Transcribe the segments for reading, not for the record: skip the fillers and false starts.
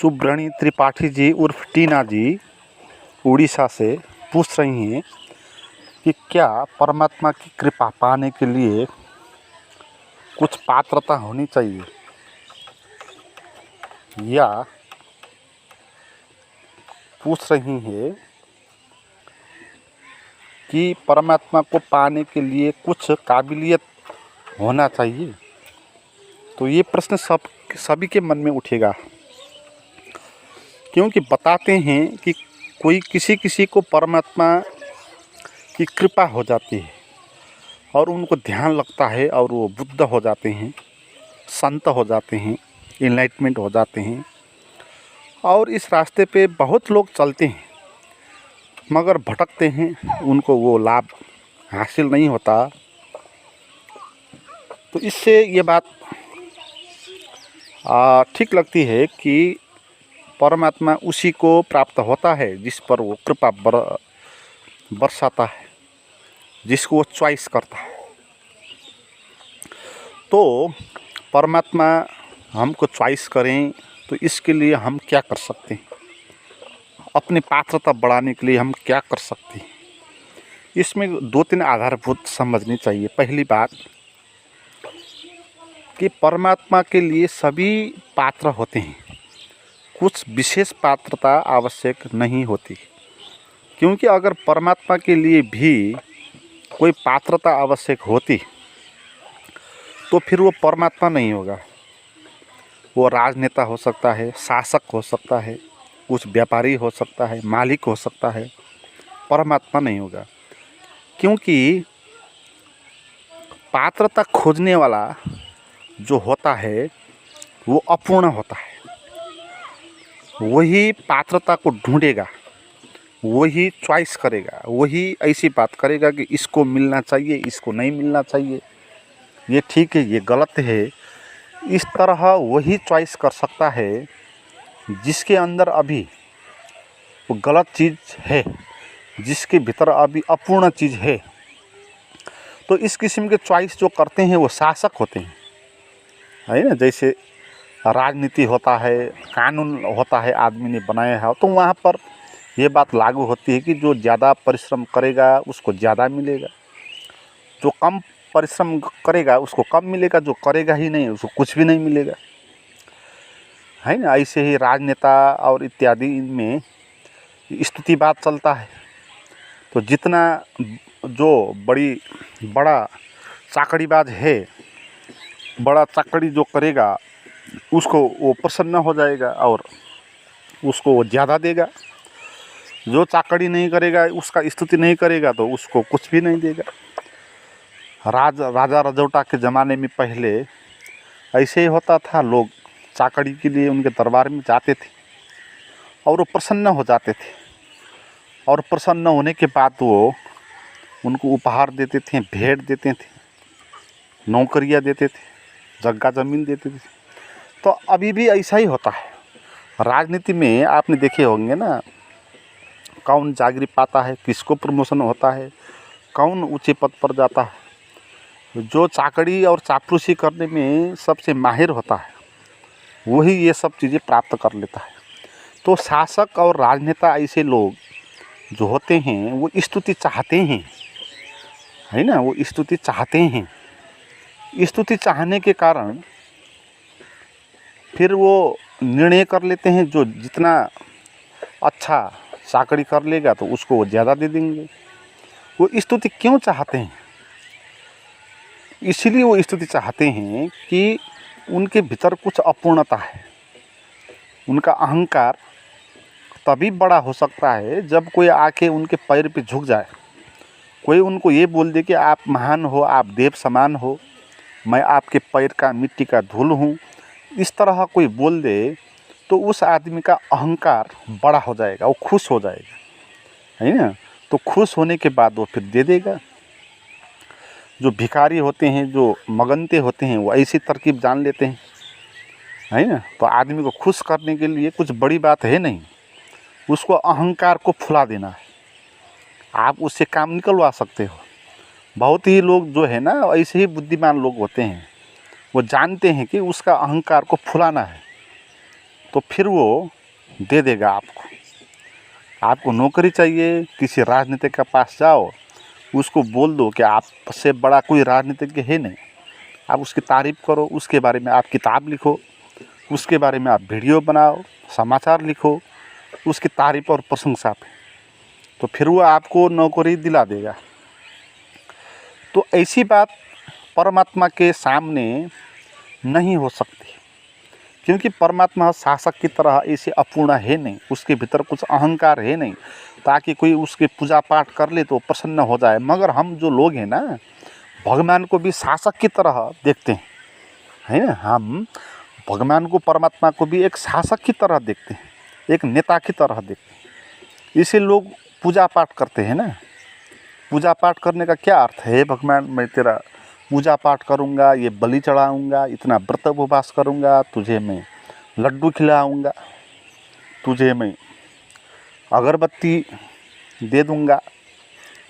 सुब्रणी त्रिपाठी जी उर्फ टीना जी उड़ीसा से पूछ रही हैं कि क्या परमात्मा की कृपा पाने के लिए कुछ पात्रता होनी चाहिए, या पूछ रही है कि परमात्मा को पाने के लिए कुछ काबिलियत होना चाहिए। तो ये प्रश्न सभी के मन में उठेगा, क्योंकि बताते हैं कि कोई किसी को परमात्मा की कृपा हो जाती है और उनको ध्यान लगता है और वो बुद्ध हो जाते हैं, संत हो जाते हैं, इनलाइटमेंट हो जाते हैं। और इस रास्ते पे बहुत लोग चलते हैं मगर भटकते हैं, उनको वो लाभ हासिल नहीं होता। तो इससे ये बात ठीक लगती है कि परमात्मा उसी को प्राप्त होता है जिस पर वो कृपा बरसाता है, जिसको वो चॉइस करता है। तो परमात्मा हमको चॉइस करें तो इसके लिए हम क्या कर सकते हैं, अपनी पात्रता बढ़ाने के लिए हम क्या कर सकते हैं, इसमें 2-3 आधारभूत समझनी चाहिए। पहली बात कि परमात्मा के लिए सभी पात्र होते हैं, कुछ विशेष पात्रता आवश्यक नहीं होती, क्योंकि अगर परमात्मा के लिए भी कोई पात्रता आवश्यक होती तो फिर वो परमात्मा नहीं होगा। वो राजनेता हो सकता है, शासक हो सकता है, कुछ व्यापारी हो सकता है, मालिक हो सकता है, परमात्मा नहीं होगा। क्योंकि पात्रता खोजने वाला जो होता है वो अपूर्ण होता है। वही पात्रता को ढूंढेगा, वही चॉइस करेगा, वही ऐसी बात करेगा कि इसको मिलना चाहिए, इसको नहीं मिलना चाहिए, ये ठीक है, ये गलत है। इस तरह वही चॉइस कर सकता है जिसके अंदर अभी वो गलत चीज़ है, जिसके भीतर अभी अपूर्ण चीज़ है। तो इस किस्म के चॉइस जो करते हैं वो शासक होते हैं, है ना। जैसे राजनीति होता है, कानून होता है, आदमी ने बनाया है, तो वहाँ पर ये बात लागू होती है कि जो ज़्यादा परिश्रम करेगा उसको ज़्यादा मिलेगा, जो कम परिश्रम करेगा उसको कम मिलेगा, जो करेगा ही नहीं उसको कुछ भी नहीं मिलेगा, है ना। ऐसे ही राजनेता और इत्यादि इनमें स्तुतिवाद चलता है। तो जितना जो बड़ा चाकड़ीबाज है, बड़ा चाकड़ी जो करेगा उसको वो प्रसन्न हो जाएगा और उसको वो ज़्यादा देगा। जो चाकड़ी नहीं करेगा, उसका स्तुति नहीं करेगा, तो उसको कुछ भी नहीं देगा। राजा रजौटा के ज़माने में पहले ऐसे ही होता था। लोग चाकड़ी के लिए उनके दरबार में जाते थे और वो प्रसन्न हो जाते थे, और प्रसन्न होने के बाद वो उनको उपहार देते थे, भेंट देते थे, नौकरियां देते थे, जगह ज़मीन देते थे। तो अभी भी ऐसा ही होता है। राजनीति में आपने देखे होंगे ना, कौन जागीर पाता है, किसको प्रमोशन होता है, कौन ऊंचे पद पर जाता है। जो चाकड़ी और चापलूसी करने में सबसे माहिर होता है वही ये सब चीज़ें प्राप्त कर लेता है। तो शासक और राजनेता ऐसे लोग जो होते हैं वो स्तुति चाहते हैं, है ना, वो स्तुति चाहते हैं। स्तुति चाहने के कारण फिर वो निर्णय कर लेते हैं, जो जितना अच्छा चाकड़ी कर लेगा तो उसको वो ज़्यादा दे देंगे। वो स्तुति क्यों चाहते हैं? इसीलिए वो स्तुति चाहते हैं कि उनके भीतर कुछ अपूर्णता है। उनका अहंकार तभी बड़ा हो सकता है जब कोई आके उनके पैर पे झुक जाए, कोई उनको ये बोल दे कि आप महान हो, आप देव समान हो, मैं आपके पैर का मिट्टी का धूल हूँ। इस तरह कोई बोल दे तो उस आदमी का अहंकार बड़ा हो जाएगा, वो खुश हो जाएगा, है ना। तो खुश होने के बाद वो फिर दे देगा। जो भिखारी होते हैं, जो मगनते होते हैं, वो ऐसी तरकीब जान लेते हैं, है ना। तो आदमी को खुश करने के लिए कुछ बड़ी बात है नहीं, उसको अहंकार को फुला देना है। आप उससे काम निकलवा सकते हो। बहुत ही लोग जो है ना ऐसे ही बुद्धिमान लोग होते हैं, वो जानते हैं कि उसका अहंकार को फुलाना है, तो फिर वो दे देगा आपको। आपको नौकरी चाहिए, किसी राजनीतिक के पास जाओ, उसको बोल दो कि आपसे बड़ा कोई राजनीतिज्ञ है नहीं, आप उसकी तारीफ़ करो, उसके बारे में आप किताब लिखो, उसके बारे में आप वीडियो बनाओ, समाचार लिखो, उसकी तारीफ़ और प्रशंसा पे, तो फिर वो आपको नौकरी दिला देगा। तो ऐसी बात परमात्मा के सामने नहीं हो सकती, क्योंकि परमात्मा शासक की तरह ऐसे अपूर्ण है नहीं, उसके भीतर कुछ अहंकार है नहीं ताकि कोई उसके पूजा पाठ कर ले तो प्रसन्न हो जाए। मगर हम जो लोग हैं ना, भगवान को भी शासक की तरह देखते हैं, है ना। हम भगवान को, परमात्मा को भी एक शासक की तरह देखते हैं, एक नेता की तरह देखते हैं। इसे लोग पूजा पाठ करते हैं ना। पूजा पाठ करने का क्या अर्थ है? भगवान, मैं तेरा पूजा पाठ करूँगा, ये बलि चढ़ाऊँगा, इतना व्रत उपवास करूँगा, तुझे मैं लड्डू खिलाऊँगा, तुझे मैं अगरबत्ती दे दूँगा,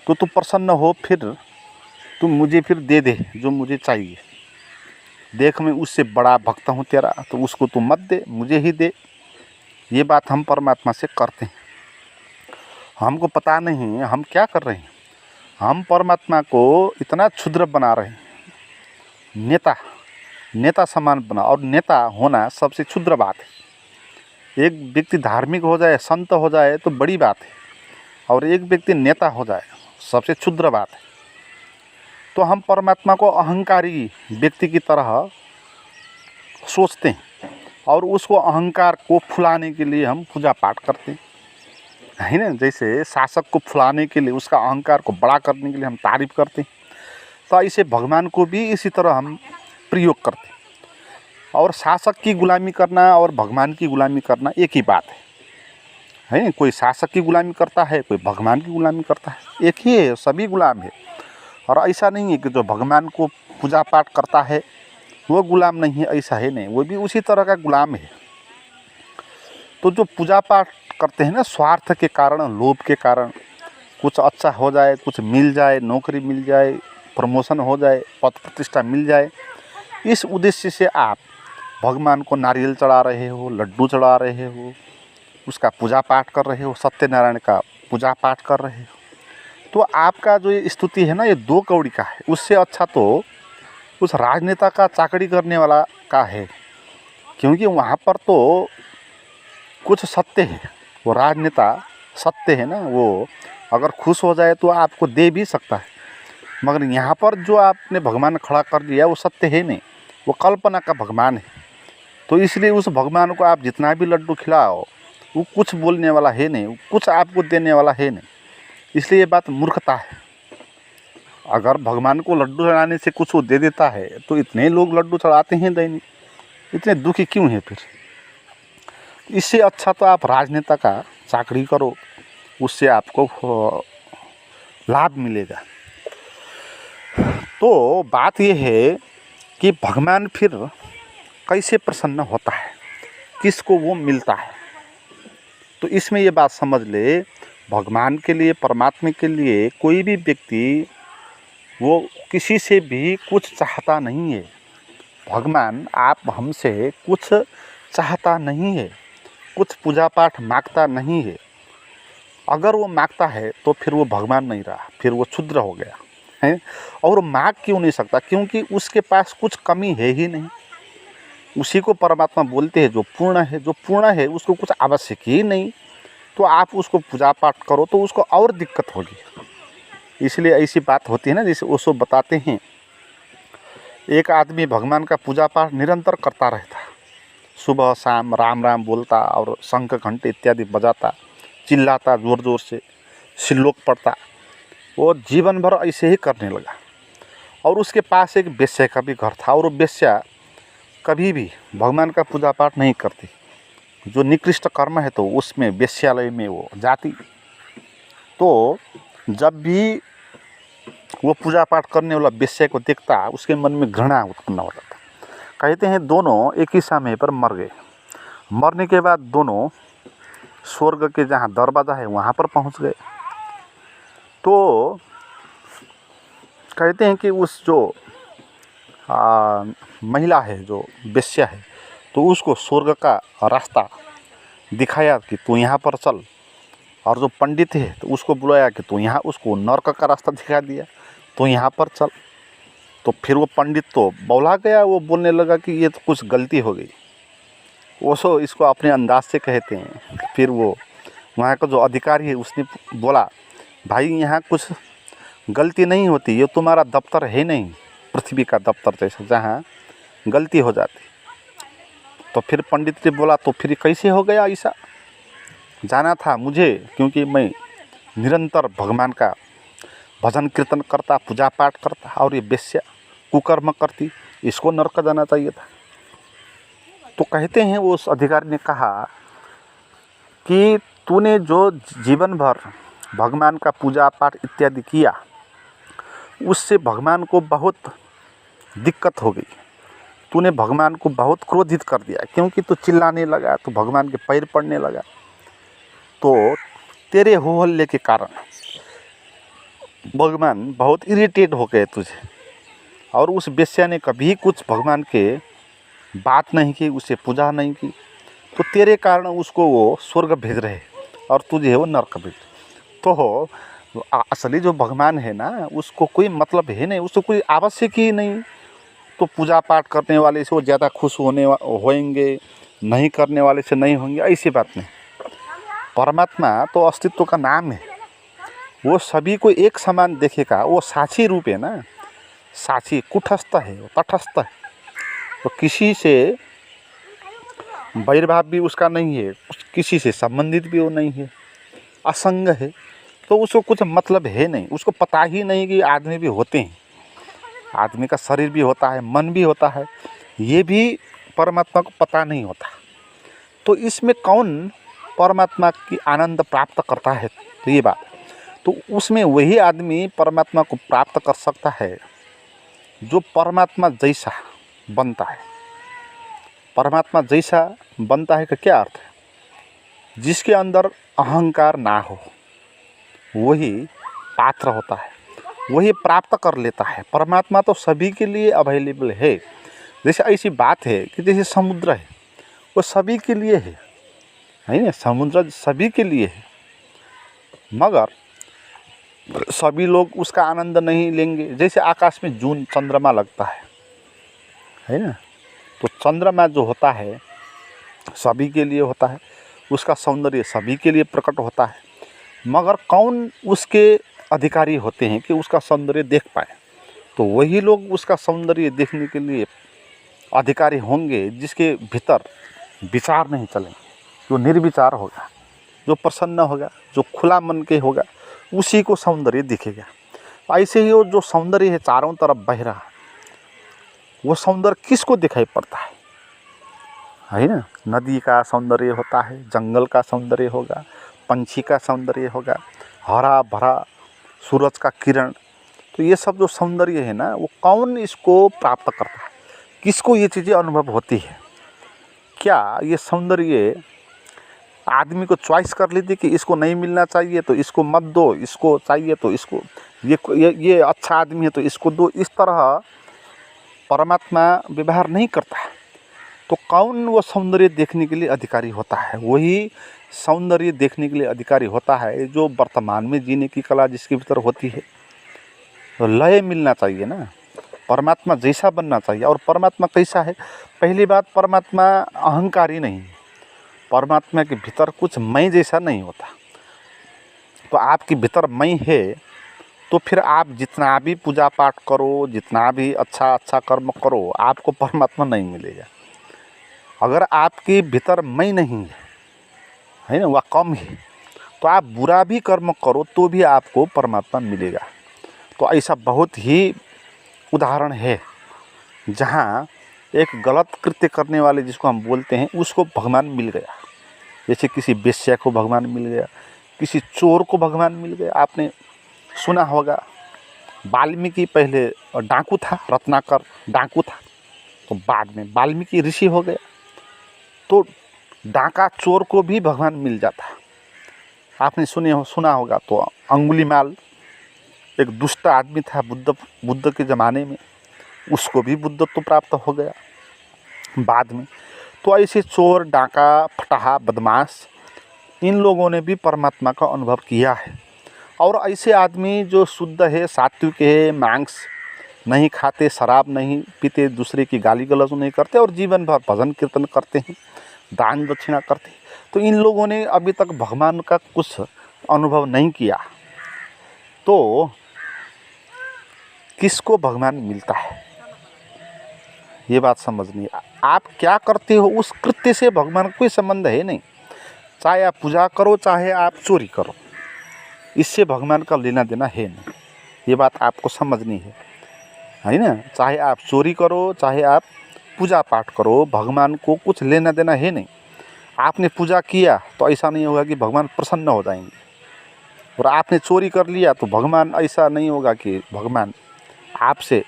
तो तू प्रसन्न हो, फिर तू मुझे फिर दे दे जो मुझे चाहिए। देख मैं उससे बड़ा भक्त हूँ तेरा, तो उसको तू मत दे, मुझे ही दे। ये बात हम परमात्मा से करते हैं। हमको पता नहीं हम क्या कर रहे हैं। हम परमात्मा को इतना क्षुद्र बना रहे हैं, नेता समान बना। और नेता होना सबसे क्षुद्र बात है। एक व्यक्ति धार्मिक हो जाए, संत हो जाए तो बड़ी बात है, और एक व्यक्ति नेता हो जाए सबसे क्षुद्र बात है। तो हम परमात्मा को अहंकारी व्यक्ति की तरह सोचते हैं, और उसको अहंकार को फुलाने के लिए हम पूजा पाठ करते हैं, है ना। जैसे शासक को फुलाने के लिए, उसका अहंकार को बड़ा करने के लिए हम तारीफ करते हैं, तो ऐसे भगवान को भी इसी तरह हम प्रयोग करते हैं। और शासक की गुलामी करना और भगवान की गुलामी करना एक ही बात है। कोई शासक की गुलामी करता है, कोई भगवान की गुलामी करता है, एक ही है, सभी गुलाम है। और ऐसा नहीं है कि जो भगवान को पूजा पाठ करता है वो गुलाम नहीं है, ऐसा है नहीं, वो भी उसी तरह का गुलाम है। तो जो पूजा पाठ करते हैं ना, स्वार्थ के कारण, लोभ के कारण, कुछ अच्छा हो जाए, कुछ मिल जाए, नौकरी मिल जाए, प्रमोशन हो जाए, पद प्रतिष्ठा मिल जाए, इस उद्देश्य से आप भगवान को नारियल चढ़ा रहे हो, लड्डू चढ़ा रहे हो, उसका पूजा पाठ कर रहे हो, सत्यनारायण का पूजा पाठ कर रहे हो, तो आपका जो ये स्तुति है ना, ये 2 कौड़ी का है। उससे अच्छा तो उस राजनेता का चाकरी करने वाला का है, क्योंकि वहाँ पर तो कुछ सत्य है। वो राजनेता सत्य है ना, वो अगर खुश हो जाए तो आपको दे भी सकता है। मगर यहाँ पर जो आपने भगवान खड़ा कर दिया वो सत्य है नहीं, वो कल्पना का भगवान है। तो इसलिए उस भगवान को आप जितना भी लड्डू खिलाओ, वो कुछ बोलने वाला है नहीं, वो कुछ आपको देने वाला है नहीं। इसलिए ये बात मूर्खता है। अगर भगवान को लड्डू चढ़ाने से कुछ वो दे देता है तो इतने लोग लड्डू चढ़ाते हैं दैनिक, इतने दुखी क्यों हैं फिर? इससे अच्छा तो आप राजनेता का चाकरी करो, उससे आपको लाभ मिलेगा। तो बात ये है कि भगवान फिर कैसे प्रसन्न होता है, किसको वो मिलता है। तो इसमें ये बात समझ ले, भगवान के लिए, परमात्मा के लिए कोई भी व्यक्ति वो किसी से भी कुछ चाहता नहीं है। भगवान आप हमसे कुछ चाहता नहीं है, कुछ पूजा पाठ मांगता नहीं है। अगर वो मांगता है तो फिर वो भगवान नहीं रहा, फिर वो क्षुद्र हो गया है। और वो मांग क्यों नहीं सकता? क्योंकि उसके पास कुछ कमी है ही नहीं। उसी को परमात्मा बोलते हैं जो पूर्ण है। जो पूर्ण है उसको कुछ आवश्यक ही नहीं, तो आप उसको पूजा पाठ करो तो उसको और दिक्कत होगी। इसलिए ऐसी बात होती है ना, जैसे ओशो बताते हैं, एक आदमी भगवान का पूजा पाठ निरंतर करता रहता, सुबह शाम राम राम बोलता और शंख घंटे इत्यादि बजाता, चिल्लाता ज़ोर ज़ोर से, श्लोक पढ़ता, वो जीवन भर ऐसे ही करने लगा। और उसके पास एक वेश्या का भी घर था, और वो वेश्या कभी भी भगवान का पूजा पाठ नहीं करती। जो निकृष्ट कर्म है तो उसमें वेश्यालय में वो जाती। तो जब भी वो पूजा पाठ करने वाला वेश्या को देखता, उसके मन में घृणा उत्पन्न हो जाता। कहते हैं दोनों एक ही समय पर मर गए। मरने के बाद दोनों स्वर्ग के जहाँ दरवाज़ा है वहाँ पर पहुँच गए। तो कहते हैं कि उस जो महिला है, जो वेश्या है, तो उसको स्वर्ग का रास्ता दिखाया कि तू यहाँ पर चल, और जो पंडित है तो उसको बुलाया कि तू यहाँ, उसको नरक का रास्ता दिखा दिया, तो यहाँ पर चल। तो फिर वो पंडित तो बौला गया, वो बोलने लगा कि ये तो कुछ गलती हो गई। वो सो इसको अपने अंदाज से कहते हैं। फिर वो वहाँ का जो अधिकारी है उसने बोला, भाई यहाँ कुछ गलती नहीं होती, ये तुम्हारा दफ्तर है नहीं पृथ्वी का दफ्तर जैसा जहाँ गलती हो जाती। तो फिर पंडित ने बोला, तो फिर कैसे हो गया ऐसा? जाना था मुझे, क्योंकि मैं निरंतर भगवान का भजन कीर्तन करता, पूजा पाठ करता, और ये वेश्या कुकर्म करती, इसको नरक जाना चाहिए था। तो कहते हैं उस अधिकारी ने कहा कि तूने जो जीवन भर भगवान का पूजा पाठ इत्यादि किया, उससे भगवान को बहुत दिक्कत हो गई। तूने भगवान को बहुत क्रोधित कर दिया, क्योंकि तू चिल्लाने लगा, तो भगवान के पैर पड़ने लगा। तो तेरे हो हल्ले के कारण भगवान बहुत इरिटेट हो गए तुझे, और उस वेश्या ने कभी कुछ भगवान के बात नहीं की, उसे पूजा नहीं की, तो तेरे कारण उसको वो स्वर्ग भेज रहे और तुझे वो नरक भेज। तो असली जो भगवान है ना, उसको कोई मतलब है नहीं, उसको कोई आवश्यक ही नहीं। तो पूजा पाठ करने वाले से वो ज़्यादा खुश होंगे, नहीं करने वाले से नहीं होंगे, ऐसी बात नहीं। परमात्मा तो अस्तित्व का नाम है, वो सभी को एक समान देखेगा। वो साक्षी रूप है ना, साक्षी कुटस्थ है, तटस्थ है। तो किसी से वैरभाव भी उसका नहीं है, किसी से संबंधित भी वो नहीं है, असंग है। तो उसको कुछ मतलब है नहीं, उसको पता ही नहीं कि आदमी भी होते हैं, आदमी का शरीर भी होता है, मन भी होता है, ये भी परमात्मा को पता नहीं होता। तो इसमें कौन परमात्मा की आनंद प्राप्त करता है? तो ये बात, तो उसमें वही आदमी परमात्मा को प्राप्त कर सकता है जो परमात्मा जैसा बनता है। परमात्मा जैसा बनता है का क्या अर्थ है? जिसके अंदर अहंकार ना हो, वही पात्र होता है, वही प्राप्त कर लेता है। परमात्मा तो सभी के लिए अवेलेबल है। जैसे ऐसी बात है कि जैसे समुद्र है, वो सभी के लिए है ना, समुद्र सभी के लिए है, मगर सभी लोग उसका आनंद नहीं लेंगे। जैसे आकाश में जून चंद्रमा लगता है ना, तो चंद्रमा जो होता है सभी के लिए होता है, उसका सौंदर्य सभी के लिए प्रकट होता है, मगर कौन उसके अधिकारी होते हैं कि उसका सौंदर्य देख पाए? तो वही लोग उसका सौंदर्य देखने के लिए अधिकारी होंगे जिसके भीतर विचार नहीं चलेंगे, जो निर्विचार होगा, जो प्रसन्न होगा, जो खुला मन के होगा, उसी को सौंदर्य दिखेगा। ऐसे ही वो जो सौंदर्य है चारों तरफ बह रहा, वो सौंदर्य किसको दिखाई पड़ता है ना? नदी का सौंदर्य होता है, जंगल का सौंदर्य होगा, पंछी का सौंदर्य होगा, हरा भरा सूरज का किरण। तो ये सब जो सौंदर्य है ना, वो कौन इसको प्राप्त करता है? किसको ये चीज़ें अनुभव होती है? क्या ये सौंदर्य आदमी को चॉइस कर ली थी कि इसको नहीं मिलना चाहिए तो इसको मत दो, इसको चाहिए तो इसको, ये अच्छा आदमी है तो इसको दो? इस तरह परमात्मा व्यवहार नहीं करता है। तो कौन वो सौंदर्य देखने के लिए अधिकारी होता है? वही सौंदर्य देखने के लिए अधिकारी होता है जो वर्तमान में जीने की कला जिसके भीतर होती है। तो लय मिलना चाहिए ना, परमात्मा जैसा बनना चाहिए। और परमात्मा कैसा है? पहली बात, परमात्मा अहंकारी नहीं है, परमात्मा के भीतर कुछ मैं जैसा नहीं होता। तो आपके भीतर मैं है, तो फिर आप जितना भी पूजा पाठ करो, जितना भी अच्छा कर्म करो, आपको परमात्मा नहीं मिलेगा। अगर आपके भीतर मैं नहीं है ना, वह कम है, तो आप बुरा भी कर्म करो तो भी आपको परमात्मा मिलेगा। तो ऐसा बहुत ही उदाहरण है जहाँ एक गलत कृत्य करने वाले जिसको हम बोलते हैं उसको भगवान मिल गया। जैसे किसी वेश्या को भगवान मिल गया, किसी चोर को भगवान मिल गया। आपने सुना होगा वाल्मीकि पहले डाकू था, रत्नाकर डाकू था, तो बाद में वाल्मीकि ऋषि हो गया। तो डाका चोर को भी भगवान मिल जाता। आपने सुना होगा तो अंगुलीमाल एक दुष्ट आदमी था बुद्ध के ज़माने में, उसको भी बुद्धत्व प्राप्त हो गया बाद में। तो ऐसे चोर, डाका, फटाहा, बदमाश, इन लोगों ने भी परमात्मा का अनुभव किया है। और ऐसे आदमी जो शुद्ध है, सात्विक है, मांस नहीं खाते, शराब नहीं पीते, दूसरे की गाली गलौज नहीं करते और जीवन भर भजन कीर्तन करते हैं, दान दक्षिणा करते हैं, तो इन लोगों ने अभी तक भगवान का कुछ अनुभव नहीं किया। तो किसको भगवान मिलता है, ये बात समझनी है। आप क्या करते हो उस कृत्य से भगवान का कोई संबंध है नहीं। चाहे आप पूजा करो, चाहे आप चोरी करो, इससे भगवान का लेना देना है नहीं। ये बात आपको समझनी है ना। चाहे आप चोरी करो, चाहे आप पूजा पाठ करो, भगवान को कुछ लेना देना है नहीं। आपने पूजा किया तो ऐसा नहीं होगा कि भगवान प्रसन्न हो जाएंगे, और आपने चोरी कर लिया तो भगवान ऐसा नहीं होगा कि भगवान आपसे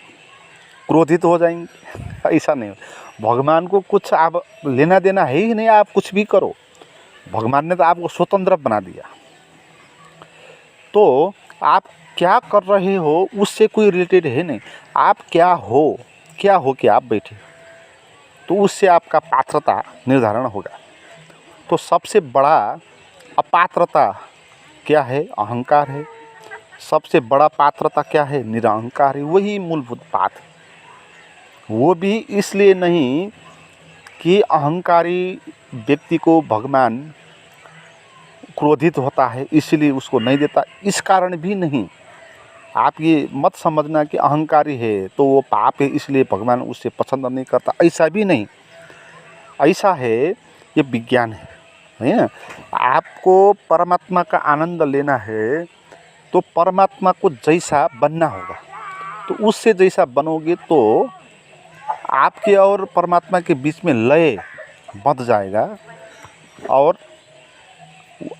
क्रोधित हो जाएंगे। ऐसा नहीं, भगवान को कुछ आप लेना देना है ही नहीं। आप कुछ भी करो, भगवान ने तो आपको स्वतंत्र बना दिया। तो आप क्या कर रहे हो उससे कोई रिलेटेड है नहीं। आप क्या हो कि आप बैठे, तो उससे आपका पात्रता निर्धारण होगा। तो सबसे बड़ा अपात्रता क्या है? अहंकार है। सबसे बड़ा पात्रता क्या है? निरहंकार है। वही मूलभूत बात है। वो भी इसलिए नहीं कि अहंकारी व्यक्ति को भगवान क्रोधित होता है इसलिए उसको नहीं देता, इस कारण भी नहीं। आप ये मत समझना कि अहंकारी है तो वो पाप है इसलिए भगवान उससे पसंद नहीं करता, ऐसा भी नहीं। ऐसा है, ये विज्ञान है ना। आपको परमात्मा का आनंद लेना है तो परमात्मा को जैसा बनना होगा। तो उससे जैसा बनोगे तो आपके और परमात्मा के बीच में लय बंध जाएगा और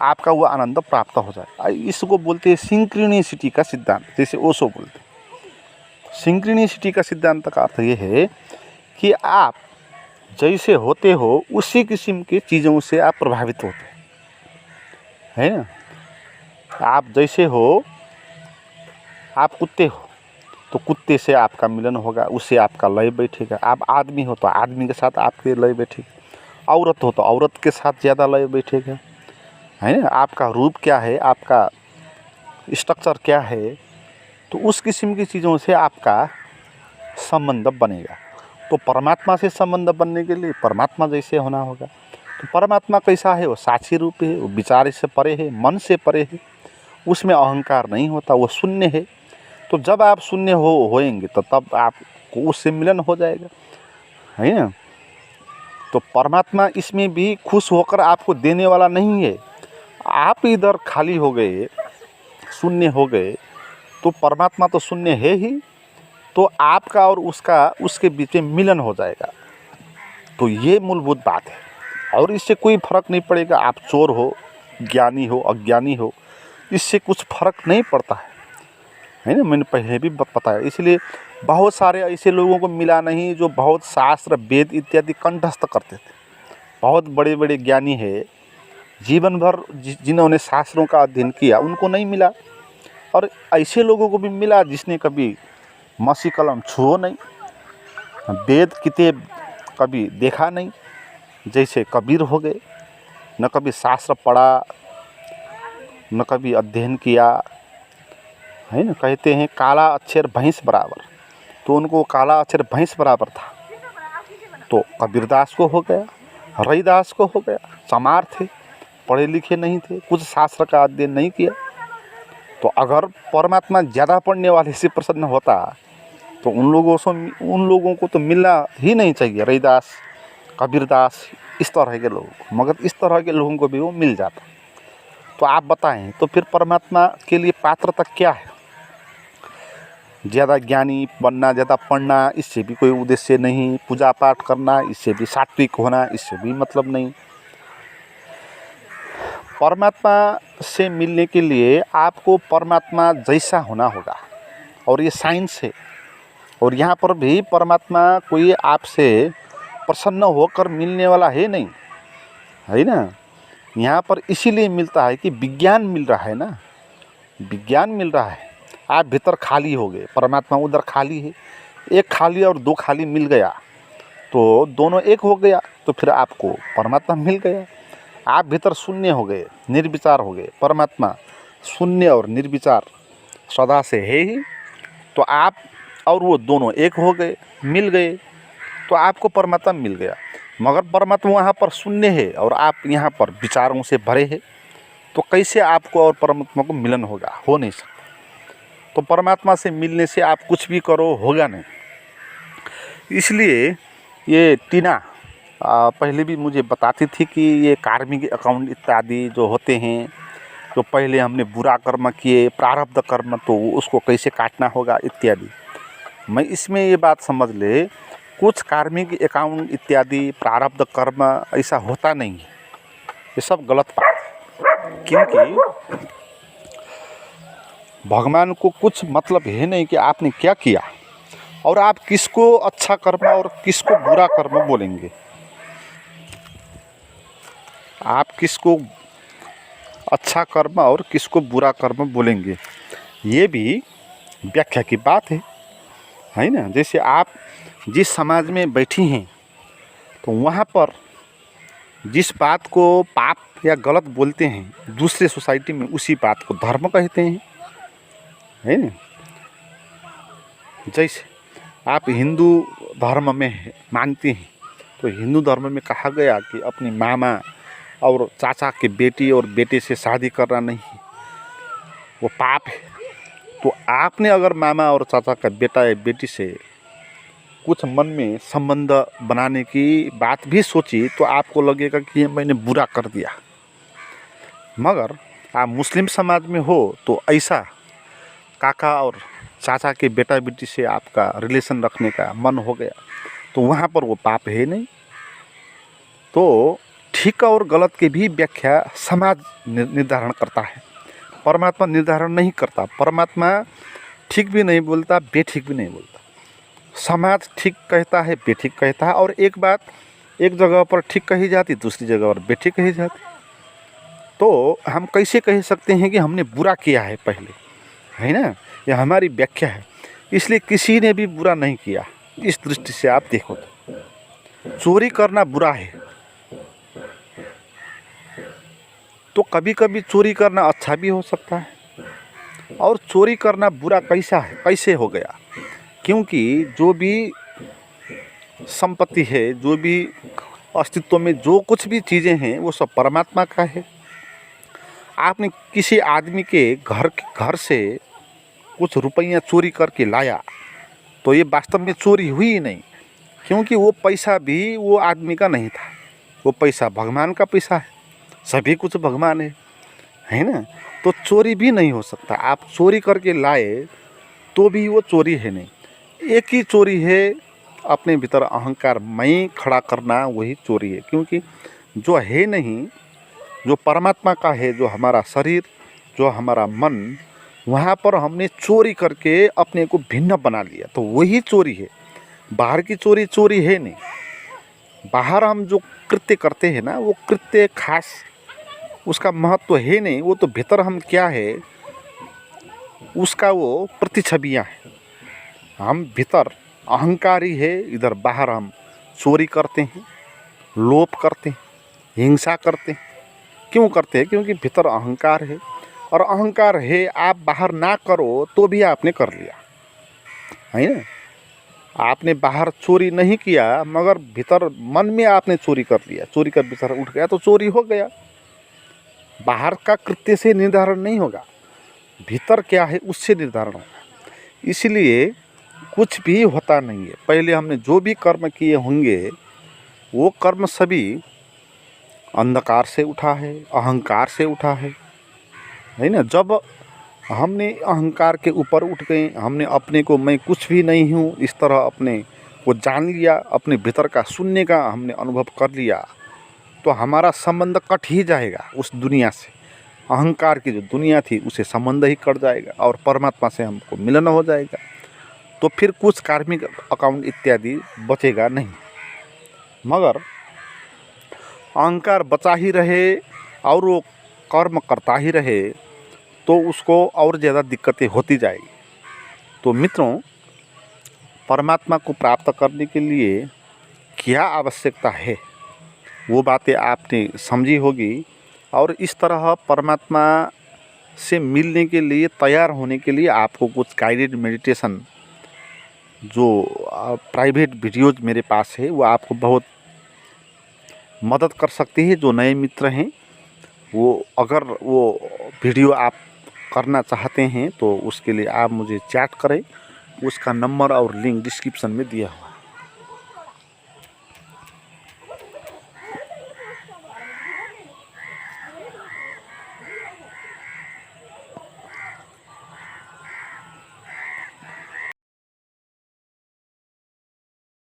आपका वो आनंद प्राप्त हो जाएगा। इसको बोलते हैं सिंक्रोनिसिटी का सिद्धांत, जैसे ओशो बोलते हैं। सिंक्रोनिसिटी का सिद्धांत का अर्थ ये है कि आप जैसे होते हो उसी किस्म की चीज़ों से आप प्रभावित होते हैं, है ना। आप जैसे हो, आप कुत्ते हो तो कुत्ते से आपका मिलन होगा, उससे आपका लय बैठेगा। आप आदमी हो तो आदमी के साथ आपके लय बैठेगा। औरत हो तो औरत के साथ ज़्यादा लय बैठेगा, है ना। आपका रूप क्या है, आपका स्ट्रक्चर क्या है, तो उस किस्म की चीज़ों से आपका संबंध बनेगा। तो परमात्मा से संबंध बनने के लिए परमात्मा जैसे होना होगा। तो परमात्मा कैसा है? वो साक्षी रूप है, वो विचार से परे है, मन से परे है, उसमें अहंकार नहीं होता, वो शून्य है। तो जब आप शून्य होएंगे तो तब आपको उससे मिलन हो जाएगा, है ना। तो परमात्मा इसमें भी खुश होकर आपको देने वाला नहीं है। आप इधर खाली हो गए, शून्य हो गए, तो परमात्मा तो शून्य है ही, तो आपका और उसके बीच में मिलन हो जाएगा। तो ये मूलभूत बात है और इससे कोई फर्क नहीं पड़ेगा आप चोर हो, ज्ञानी हो, अज्ञानी हो, इससे कुछ फर्क नहीं पड़ता है ना। मैंने पहले भी बताया। इसलिए बहुत सारे ऐसे लोगों को मिला नहीं जो बहुत शास्त्र, वेद इत्यादि कंठस्थ करते थे। बहुत बड़े बड़े ज्ञानी है, जीवन भर जिन्होंने शास्त्रों का अध्ययन किया उनको नहीं मिला। और ऐसे लोगों को भी मिला जिसने कभी मसी कलम छुओ नहीं, वेद किताब कभी देखा नहीं, जैसे कबीर हो गए, न कभी शास्त्र पढ़ा, न कभी अध्ययन किया, है ना। कहते हैं काला अक्षर भैंस बराबर, तो उनको काला अक्षर भैंस बराबर था, तो कबीरदास को हो गया, रविदास को हो गया। चमार थे, पढ़े लिखे नहीं थे, कुछ शास्त्र का अध्ययन नहीं किया। तो अगर परमात्मा ज़्यादा पढ़ने वाले से प्रसन्न होता तो उन लोगों को तो मिलना ही नहीं चाहिए, रविदास, कबीरदास, इस तरह के लोग, मगर इस तरह के लोगों को भी वो मिल जाता। तो आप बताएं, तो फिर परमात्मा के लिए पात्रता क्या है? ज़्यादा ज्ञानी बनना, ज़्यादा पढ़ना, इससे भी कोई उद्देश्य नहीं। पूजा पाठ करना, इससे भी सात्विक होना, इससे भी मतलब नहीं। परमात्मा से मिलने के लिए आपको परमात्मा जैसा होना होगा, और ये साइंस है। और यहाँ पर भी परमात्मा कोई आपसे प्रसन्न होकर मिलने वाला है नहीं, है ना। यहाँ पर इसीलिए मिलता है कि विज्ञान मिल रहा है ना, विज्ञान मिल रहा है। आप भीतर खाली हो गए, परमात्मा उधर खाली है। एक खाली और दो खाली मिल गया तो दोनों एक हो गया, तो फिर आपको परमात्मा मिल गया। आप भीतर शून्य हो गए, निर्विचार हो गए। परमात्मा शून्य और निर्विचार सदा से है ही, तो आप और वो दोनों एक हो गए, मिल गए, तो आपको परमात्मा मिल गया। मगर परमात्मा वहाँ पर शून्य है और आप यहाँ पर विचारों से भरे हैं, तो कैसे आपको और परमात्मा को मिलन होगा? हो नहीं सकता। तो परमात्मा से मिलने से आप कुछ भी करो होगा नहीं। इसलिए ये टीना पहले भी मुझे बताती थी कि ये कार्मिक अकाउंट इत्यादि जो होते हैं, तो पहले हमने बुरा कर्म किए, प्रारब्ध कर्म, तो उसको कैसे काटना होगा इत्यादि। मैं इसमें ये बात समझ ले, कुछ कार्मिक अकाउंट इत्यादि प्रारब्ध कर्म ऐसा होता नहीं है, ये सब गलत बात है। क्योंकि भगवान को कुछ मतलब है नहीं कि आपने क्या किया, और आप किसको अच्छा कर्म और किसको बुरा कर्म बोलेंगे। आप किसको अच्छा कर्म और किसको बुरा कर्म बोलेंगे, ये भी व्याख्या की बात है ना। जैसे आप जिस समाज में बैठी हैं, तो वहाँ पर जिस बात को पाप या गलत बोलते हैं, दूसरे सोसाइटी में उसी बात को धर्म कहते हैं, है ना। जैसे आप हिंदू धर्म में मानते हैं, तो हिंदू धर्म में कहा गया कि अपनी मामा और चाचा के बेटी और बेटे से शादी करना नहीं, वो पाप है। तो आपने अगर मामा और चाचा का बेटा या बेटी से कुछ मन में संबंध बनाने की बात भी सोची, तो आपको लगेगा कि ये मैंने बुरा कर दिया। मगर आप मुस्लिम समाज में हो, तो ऐसा काका और चाचा के बेटा बेटी से आपका रिलेशन रखने का मन हो गया, तो वहाँ पर वो पाप है नहीं। तो ठीक और गलत की भी व्याख्या समाज निर्धारण करता है, परमात्मा निर्धारण नहीं करता। परमात्मा ठीक भी नहीं बोलता, बेठीक भी नहीं बोलता। समाज ठीक कहता है, बेठीक कहता है। और एक बात एक जगह पर ठीक कही जाती, दूसरी जगह पर बेठीक कही जाती। तो हम कैसे कह सकते हैं कि हमने बुरा किया है पहले, है ना। यह हमारी व्याख्या है। इसलिए किसी ने भी बुरा नहीं किया। इस दृष्टि से आप देखो, चोरी करना बुरा है, तो कभी कभी चोरी करना अच्छा भी हो सकता है। और चोरी करना बुरा कैसा है, कैसे हो गया? क्योंकि जो भी संपत्ति है, जो भी अस्तित्व में जो कुछ भी चीज़ें हैं, वो सब परमात्मा का है। आपने किसी आदमी के घर से कुछ रुपया चोरी करके लाया, तो ये वास्तव में चोरी हुई ही नहीं, क्योंकि वो पैसा भी वो आदमी का नहीं था। वो पैसा भगवान का पैसा है, सभी कुछ भगवान है ना। तो चोरी भी नहीं हो सकता। आप चोरी करके लाए तो भी वो चोरी है नहीं। एक ही चोरी है, अपने भीतर अहंकार मैं खड़ा करना, वही चोरी है। क्योंकि जो है नहीं, जो परमात्मा का है, जो हमारा शरीर, जो हमारा मन, वहाँ पर हमने चोरी करके अपने को भिन्न बना लिया, तो वही चोरी है। बाहर की चोरी चोरी है नहीं। बाहर हम जो कृत्य करते हैं ना, वो कृत्य खास उसका महत्व है नहीं। वो तो भीतर हम क्या है, उसका वो प्रतिछबियाँ है। हम भीतर अहंकारी है, इधर बाहर हम चोरी करते हैं, लोभ करते हैं, हिंसा करते हैं। क्यों करते हैं? क्योंकि भीतर अहंकार है। और अहंकार है, आप बाहर ना करो तो भी आपने कर लिया, है ना। आपने बाहर चोरी नहीं किया, मगर भीतर मन में आपने चोरी कर लिया, चोरी का विचार उठ गया, तो चोरी हो गया। बाहर का कृत्य से निर्धारण नहीं होगा, भीतर क्या है उससे निर्धारण होगा। इसलिए कुछ भी होता नहीं है। पहले हमने जो भी कर्म किए होंगे, वो कर्म सभी अंधकार से उठा है, अहंकार से उठा है ना। जब हमने अहंकार के ऊपर उठ गए, हमने अपने को मैं कुछ भी नहीं हूँ इस तरह अपने को जान लिया, अपने भीतर का शून्य का हमने अनुभव कर लिया, तो हमारा संबंध कट ही जाएगा उस दुनिया से। अहंकार की जो दुनिया थी, उसे संबंध ही कट जाएगा और परमात्मा से हमको मिलन हो जाएगा। तो फिर कुछ कार्मिक अकाउंट इत्यादि बचेगा नहीं। मगर अहंकार बचा ही रहे और वो कर्म करता ही रहे, तो उसको और ज़्यादा दिक्कतें होती जाएगी। तो मित्रों, परमात्मा को प्राप्त करने के लिए क्या आवश्यकता है वो बातें आपने समझी होगी। और इस तरह परमात्मा से मिलने के लिए तैयार होने के लिए आपको कुछ गाइडेड मेडिटेशन जो प्राइवेट वीडियोज मेरे पास है वो आपको बहुत मदद कर सकती है। जो नए मित्र हैं वो अगर वो वीडियो आप करना चाहते हैं तो उसके लिए आप मुझे चैट करें, उसका नंबर और लिंक डिस्क्रिप्शन में दिया हुआ है।